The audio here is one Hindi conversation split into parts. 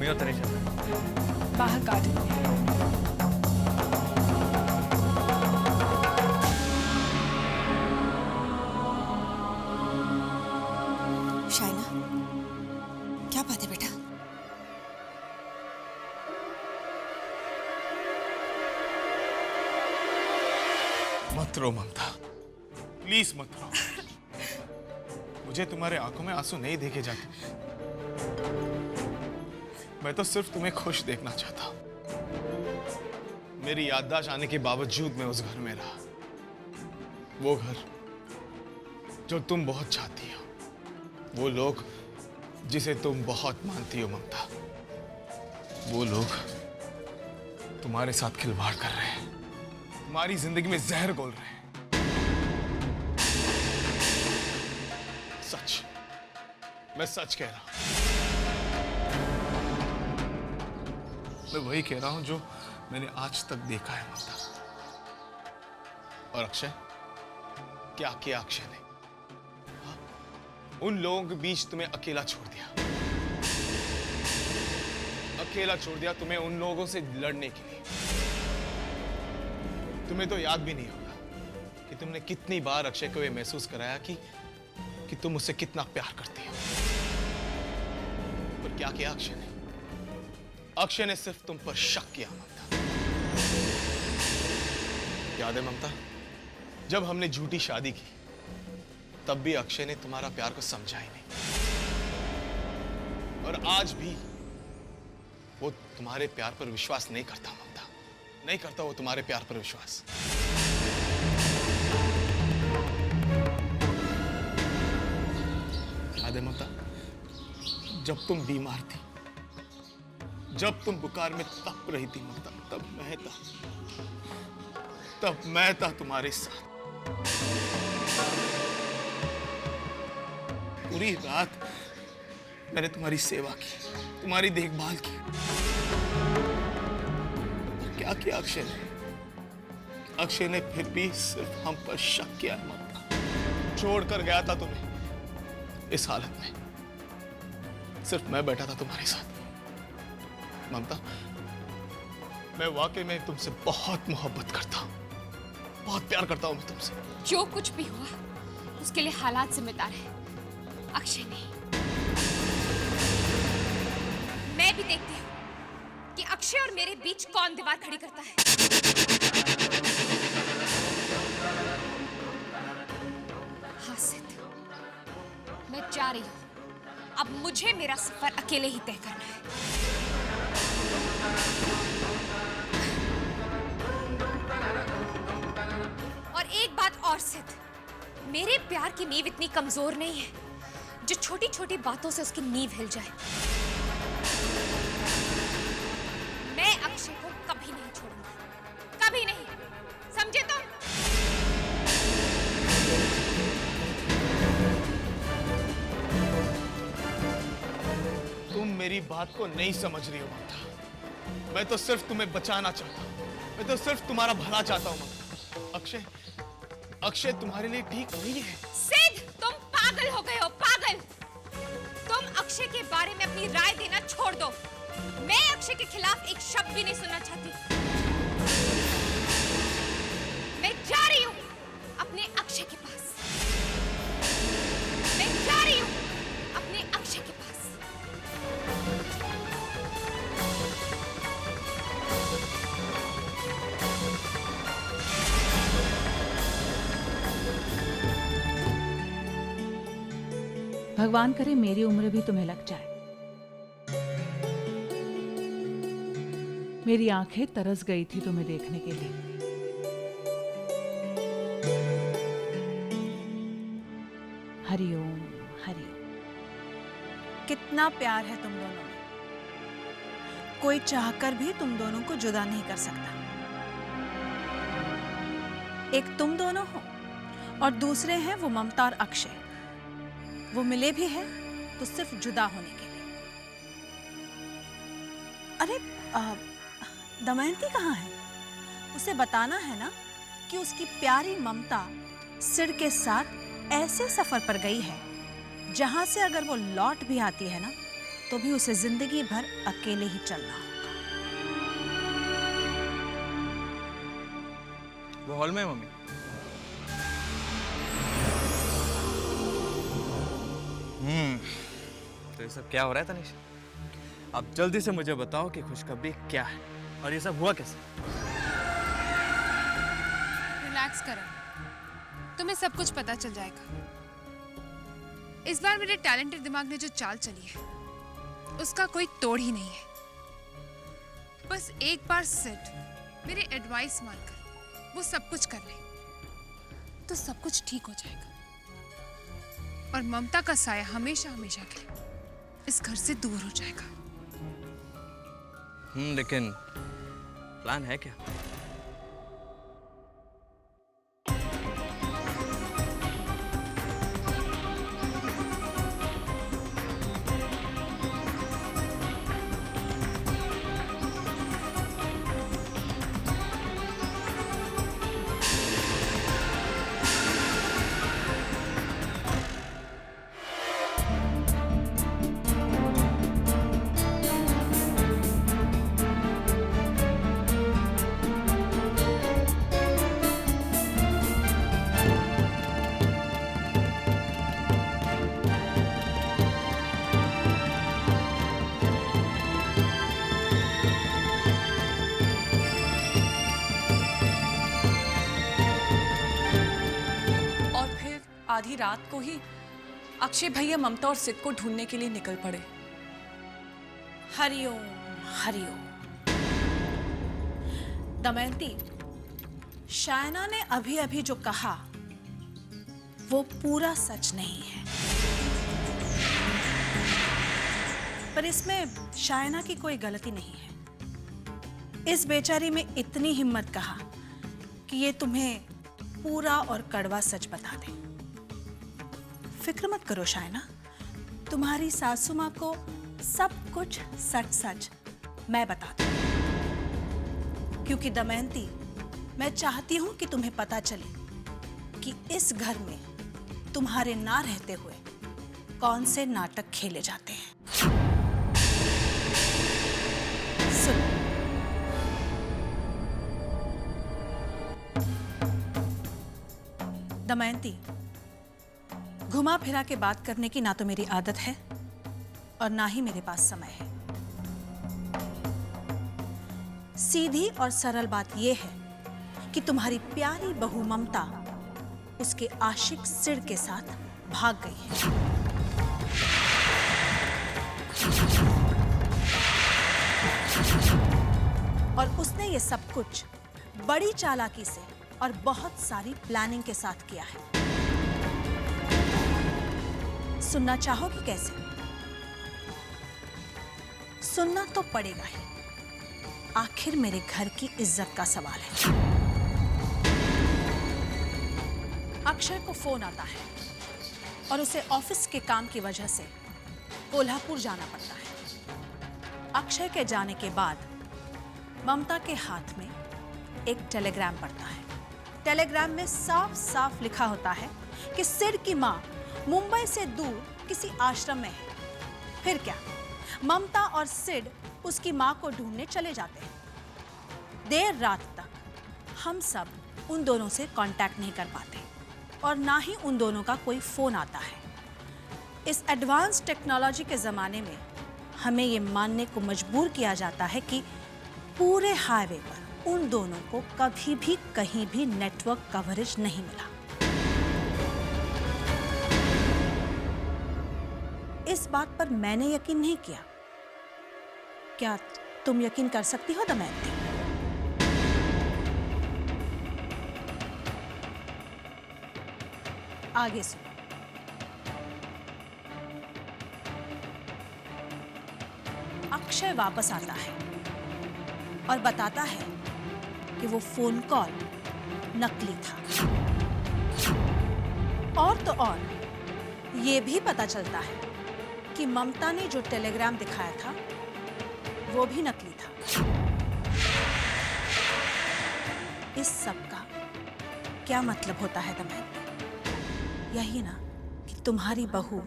अभी उतरे चल बाहर गार्डन में। शाइना, क्या बात है बेटा? मत रो ममता, प्लीज मत रो। मुझे तुम्हारे आंखों में आंसू नहीं देखे जाते। मैं तो सिर्फ तुम्हें खुश देखना चाहता हूं। मेरी याददाश्त आने के बावजूद मैं उस घर में रहा, वो घर जो तुम बहुत चाहती हो, वो लोग जिसे तुम बहुत मानती हो ममता, वो लोग तुम्हारे साथ खिलवाड़ कर रहे हैं, तुम्हारी जिंदगी में जहर घोल रहे हैं। सच, मैं सच कह रहा हूं। मैं वही कह रहा हूं जो मैंने आज तक देखा है ममता। और अक्षय, क्या किया अक्षय ने? उन लोगों के बीच तुम्हें अकेला छोड़ दिया, अकेला छोड़ दिया तुम्हें उन लोगों से लड़ने के लिए। तुम्हें तो याद भी नहीं होगा कि तुमने कितनी बार अक्षय को यह महसूस कराया कि तुम उससे कितना प्यार करती हो। पर क्या किया अक्षय ने? अक्षय ने सिर्फ तुम पर शक किया ममता। याद है ममता, जब हमने झूठी शादी की तब भी अक्षय ने तुम्हारा प्यार को समझा ही नहीं, और आज भी वो तुम्हारे प्यार पर विश्वास नहीं करता ममता, नहीं करता वो तुम्हारे प्यार पर विश्वास। याद है ममता, जब तुम बीमार थी, जब तुम बुखार में तप रही थी ममता, तब मैं था तुम्हारे साथ। पूरी रात मैंने तुम्हारी सेवा की, तुम्हारी देखभाल की। क्या किया अक्षय ने? अक्षय ने फिर भी सिर्फ हम पर शक किया ममता। छोड़कर गया था तुम्हें इस हालत में, सिर्फ मैं बैठा था तुम्हारे साथ ममता। मैं वाकई में तुमसे बहुत मोहब्बत करता हूं, बहुत प्यार करता हूं मैं तुमसे। जो कुछ भी हुआ उसके लिए हालात जिम्मेदार है, अक्षय नहीं। मैं भी देखती हूँ कि अक्षय और मेरे बीच कौन दीवार खड़ी करता है। हाँ सिद्ध, मैं जा रही हूँ। अब मुझे मेरा सफर अकेले ही तय करना है। और एक बात और सिद्ध, मेरे प्यार की नींव इतनी कमजोर नहीं है जो छोटी छोटी बातों से उसकी नींव हिल जाए। मैं अक्षय को कभी नहीं छोड़ूंगा, कभी नहीं, समझे तुम? तुम मेरी बात को नहीं समझ रही हो ममता। मैं तो सिर्फ तुम्हें बचाना चाहता हूं, मैं तो सिर्फ तुम्हारा भला चाहता हूं ममता। अक्षय तुम्हारे लिए ठीक नहीं है। सिद्ध, तुम पागल हो गए हो, पागल। तुम अक्षय के बारे में अपनी राय देना छोड़ दो। मैं अक्षय के खिलाफ एक शब्द भी नहीं सुनना चाहती। मैं जा रही हूं अपने अक्षय के पास। मैं जा रही हूं अपने अक्षय के पास। भगवान करे मेरी उम्र भी तुम्हें लग जाए। मेरी आंखें तरस गई थी तुम्हें देखने के लिए। हरिओम हरिओम। कितना प्यार है तुम दोनों में, कोई चाहकर भी तुम दोनों को जुदा नहीं कर सकता। एक तुम दोनों हो और दूसरे हैं वो ममता और अक्षय। वो मिले भी हैं तो सिर्फ जुदा होने के लिए। अरे दमयंती कहाँ है? उसे बताना है ना कि उसकी प्यारी ममता सिर के साथ ऐसे सफर पर गई है जहां से अगर वो लौट भी आती है ना तो भी उसे जिंदगी भर अकेले ही चलना होगा। वो हॉल में है मम्मी। तो ये सब क्या हो रहा है तनिष? अब जल्दी से मुझे बताओ कि खुशखबरी क्या है और ये सब हुआ कैसे? रिलैक्स करो, तुम्हें सब कुछ पता चल जाएगा। इस बार मेरे टैलेंटेड दिमाग ने जो चाल चली है उसका कोई तोड़ ही नहीं है। बस एक बार सिड मेरे एडवाइस मानकर वो सब कुछ कर ले तो सब कुछ ठीक हो जाएगा और ममता का साया हमेशा हमेशा के लिए इस घर से दूर हो जाएगा। लेकिन प्लान है क्या? आधी रात को ही अक्षय भैया ममता और सिद को ढूंढने के लिए निकल पड़े। हरिओम हरिओम। दमयंती, शायना ने अभी अभी जो कहा वो पूरा सच नहीं है, पर इसमें शायना की कोई गलती नहीं है। इस बेचारी में इतनी हिम्मत कहा कि ये तुम्हें पूरा और कड़वा सच बता दे। फिक्र मत करो शायना, तुम्हारी सासू माँ को सब कुछ सच सच मैं बता दूं। क्योंकि दमयंती, मैं चाहती हूं कि तुम्हें पता चले कि इस घर में तुम्हारे ना रहते हुए कौन से नाटक खेले जाते हैं। सुनो, दमयंती, घुमा फिरा के बात करने की ना तो मेरी आदत है और ना ही मेरे पास समय है। सीधी और सरल बात यह है कि तुम्हारी प्यारी बहू ममता उसके आशिक सिड के साथ भाग गई है। और उसने ये सब कुछ बड़ी चालाकी से और बहुत सारी प्लानिंग के साथ किया है। सुनना चाहोगी कैसे? सुनना तो पड़ेगा ही, आखिर मेरे घर की इज्जत का सवाल है। अक्षय को फोन आता है और उसे ऑफिस के काम की वजह से कोल्हापुर जाना पड़ता है। अक्षय के जाने के बाद ममता के हाथ में एक टेलीग्राम पड़ता है। टेलीग्राम में साफ साफ लिखा होता है कि सिड की मां मुंबई से दूर किसी आश्रम में है। फिर क्या, ममता और सिड उसकी मां को ढूंढने चले जाते हैं। देर रात तक हम सब उन दोनों से कांटेक्ट नहीं कर पाते और ना ही उन दोनों का कोई फोन आता है। इस एडवांस टेक्नोलॉजी के जमाने में हमें ये मानने को मजबूर किया जाता है कि पूरे हाईवे पर उन दोनों को कभी भी कहीं भी नेटवर्क कवरेज नहीं मिला। इस बात पर मैंने यकीन नहीं किया। क्या तुम यकीन कर सकती हो दमयंती? आगे सुनो। अक्षय वापस आता है और बताता है कि वो फोन कॉल नकली था। और तो और ये भी पता चलता है कि ममता ने जो टेलीग्राम दिखाया था वो भी नकली था। इस सब का क्या मतलब होता है दमयंती? यही ना कि तुम्हारी बहू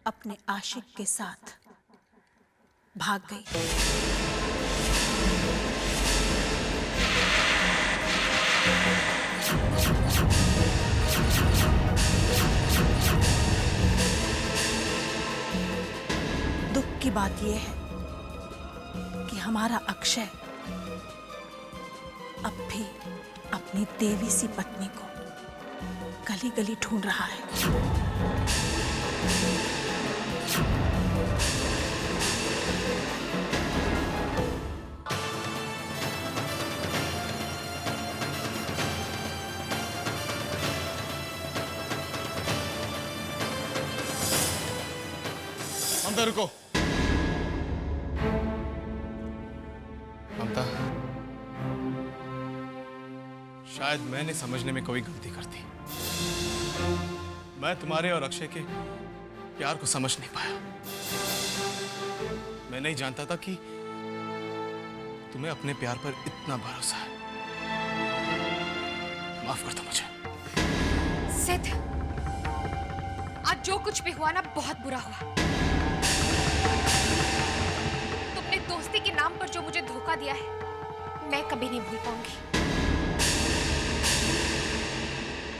अपने आशिक के साथ भाग गई। दुख की बात यह है कि हमारा अक्षय अब भी अपनी देवी सी पत्नी को गली गली ढूंढ रहा है। ममता रुको। ममता, शायद मैंने समझने में कोई गलती कर दी। मैं तुम्हारे और अक्षय के प्यार को समझ नहीं पाया। मैं नहीं जानता था कि तुम्हें अपने प्यार पर इतना भरोसा है। माफ कर दो मुझे। सिद्ध, आज जो कुछ भी हुआ ना, बहुत बुरा हुआ। तुमने दोस्ती के नाम पर जो मुझे धोखा दिया है, मैं कभी नहीं भूल पाऊंगी।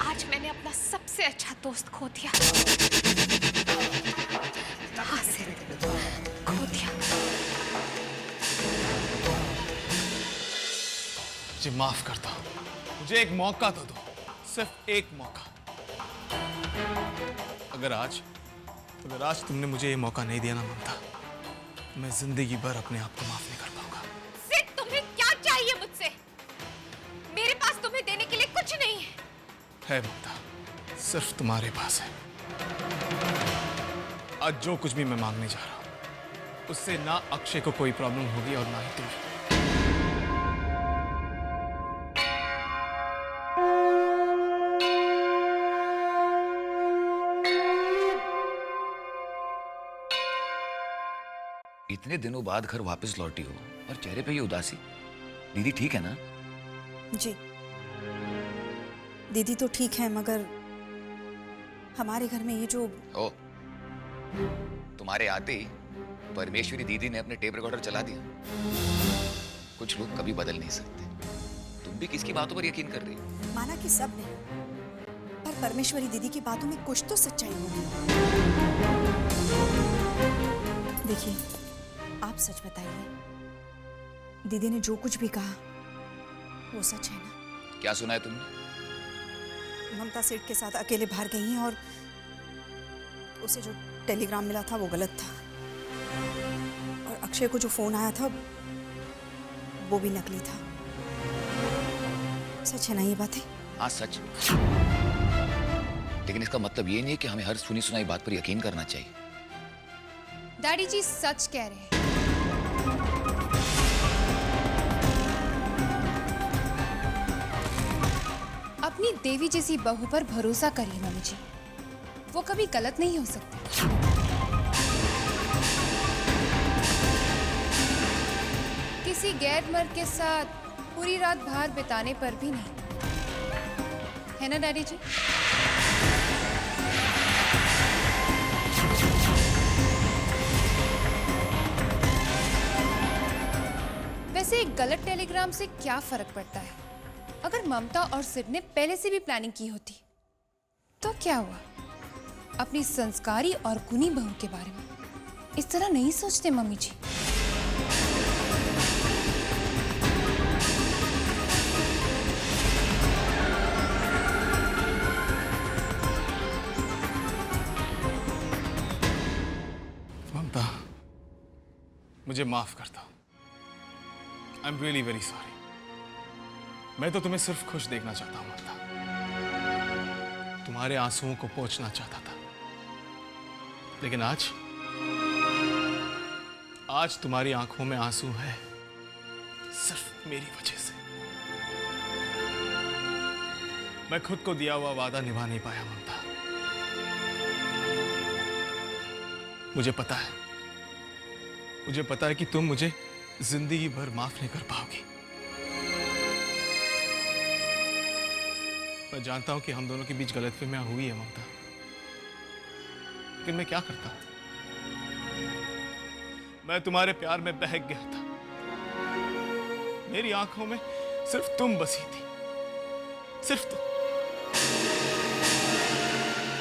आज मैंने अपना सबसे अच्छा दोस्त खो दिया। हाँ सिद्ध, खो दिया। मुझे माफ कर दो। मुझे एक मौका तो दो, सिर्फ एक मौका। अगर आज तुमने मुझे ये मौका नहीं दिया ना ममता, मैं जिंदगी भर अपने आप को माफ नहीं कर पाऊंगा। सिद्ध, तुम्हें क्या चाहिए मुझसे? मेरे पास तुम्हें देने के लिए कुछ नहीं है। ममता, सिर्फ तुम्हारे पास है। आज जो कुछ भी मैं मांगने जा रहा हूं, उससे ना अक्षय को कोई प्रॉब्लम होगी और ना ही तुम्हें। इतने दिनों बाद घर वापस लौटी हो और चेहरे पे ये उदासी। दीदी ठीक है ना? जी दीदी तो ठीक है, मगर हमारे घर में ये जो ओ, तुम्हारे आते ही परमेश्वरी दीदी ने अपने टेप रिकॉर्डर चला दिया। कुछ लोग कभी बदल नहीं सकते। तुम भी किसकी बातों पर यकीन कर रही हो? माना कि सब नहीं, पर परमेश्वरी दीदी की बातों में कुछ तो सच्चाई होगी। देखिए, आप सच बताइए, दीदी ने जो कुछ भी कहा वो सच है ना? क्या सुना है तुमने? ममता सेठ के साथ अकेले बाहर गई हैं और उसे जो टेलीग्राम मिला था वो गलत था, और अक्षय को जो फोन आया था वो भी नकली था। सच है ना ये बातें? हाँ सच, लेकिन इसका मतलब ये नहीं है कि हमें हर सुनी सुनाई बात पर यकीन करना चाहिए। डैडी जी सच कह रहे हैं। अपनी देवी जैसी बहू पर भरोसा करिए मम्मी जी, वो कभी गलत नहीं हो सकती। किसी गैर मर्द के साथ पूरी रात बाहर बिताने पर भी नहीं, है ना डैडी जी? वैसे एक गलत टेलीग्राम से क्या फर्क पड़ता है? अगर ममता और सिड ने पहले से भी प्लानिंग की होती तो क्या हुआ? अपनी संस्कारी और गुणी बहू के बारे में इस तरह नहीं सोचते मम्मी जी। ममता, मुझे माफ कर दो। I am really very sorry. मैं तो तुम्हें सिर्फ खुश देखना चाहता हूं ममता। तुम्हारे आंसुओं को पोंछना चाहता था, लेकिन आज तुम्हारी आंखों में आंसू है सिर्फ मेरी वजह से। मैं खुद को दिया हुआ वादा निभा नहीं पाया ममता। मुझे पता है कि तुम मुझे जिंदगी भर माफ नहीं कर पाओगी। मैं जानता हूं कि हम दोनों के बीच गलतफहमियां हुई है ममता, लेकिन मैं क्या करता हूं? मैं तुम्हारे प्यार में बहक गया था। मेरी आंखों में सिर्फ तुम बसी थी, सिर्फ तुम।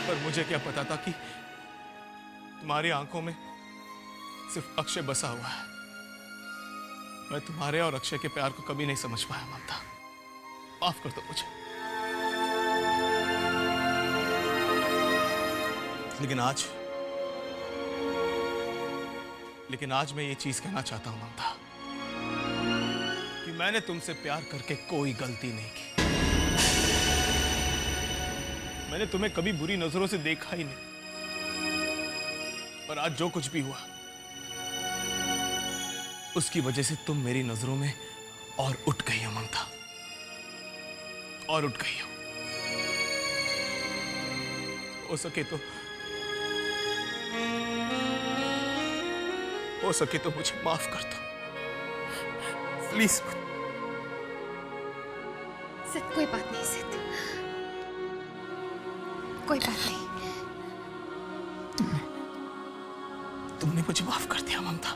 पर मुझे क्या पता था कि तुम्हारी आंखों में सिर्फ अक्षय बसा हुआ है। मैं तुम्हारे और अक्षय के प्यार को कभी नहीं समझ पाया ममता। माफ कर दो मुझे। लेकिन आज मैं ये चीज कहना चाहता हूं ममता कि मैंने तुमसे प्यार करके कोई गलती नहीं की। मैंने तुम्हें कभी बुरी नजरों से देखा ही नहीं। पर आज जो कुछ भी हुआ उसकी वजह से तुम मेरी नजरों में और उठ गई हो ममता, और उठ गई हो। हो सके तो मुझे माफ कर दो प्लीज। सिद्ध, कोई बात नहीं सिद्ध, कोई बात नहीं। तुमने मुझे माफ कर दिया Mamta.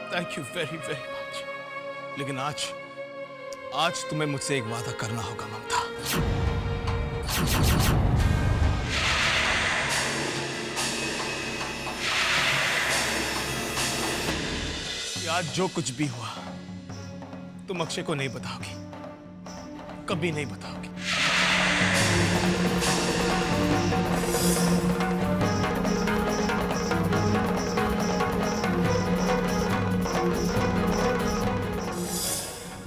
Thank you very very much. लेकिन आज तुम्हें मुझसे एक वादा करना होगा ममता। कि आज जो कुछ भी हुआ तुम अक्षय को नहीं बताओगी, कभी नहीं बताओगी।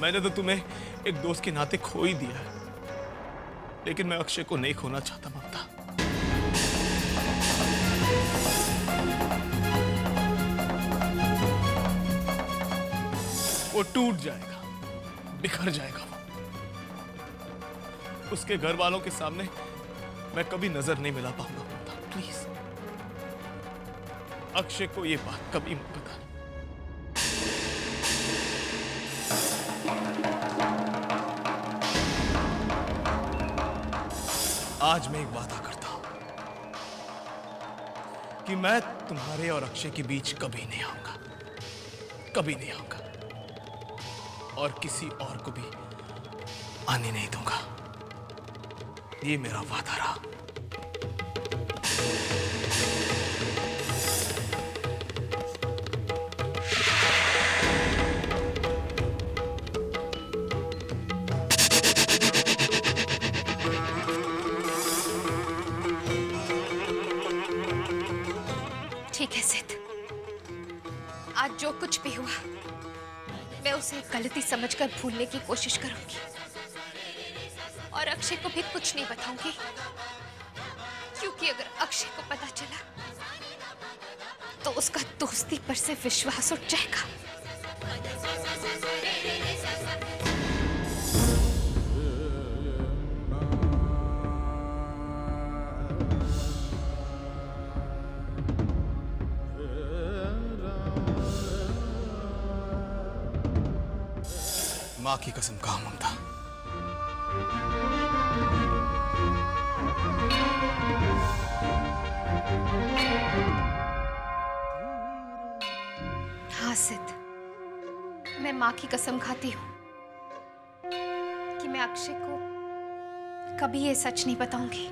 मैंने तो तुम्हें एक दोस्त के नाते खो ही दिया है, लेकिन मैं अक्षय को नहीं खोना चाहता ममता। वो टूट जाएगा, बिखर जाएगा। उसके घर वालों के सामने मैं कभी नजर नहीं मिला पाऊंगा ममता। प्लीज अक्षय को ये बात कभी मत बताना। आज मैं एक वादा करता हूं कि मैं तुम्हारे और अक्षय के बीच कभी नहीं आऊंगा, कभी नहीं आऊंगा, और किसी और को भी आने नहीं दूंगा। ये मेरा वादा रहा। ठीक है सिद्ध, आज जो कुछ भी हुआ मैं उसे गलती समझकर भूलने की कोशिश करूंगी, और अक्षय को भी कुछ नहीं बताऊंगी, क्योंकि अगर अक्षय को पता चला तो उसका दोस्ती पर से विश्वास उठ जाएगा। मां की कसम कहा ममता, हाँ सिद्ध, मैं मां की कसम खाती हूँ कि मैं अक्षय को कभी ये सच नहीं बताऊंगी।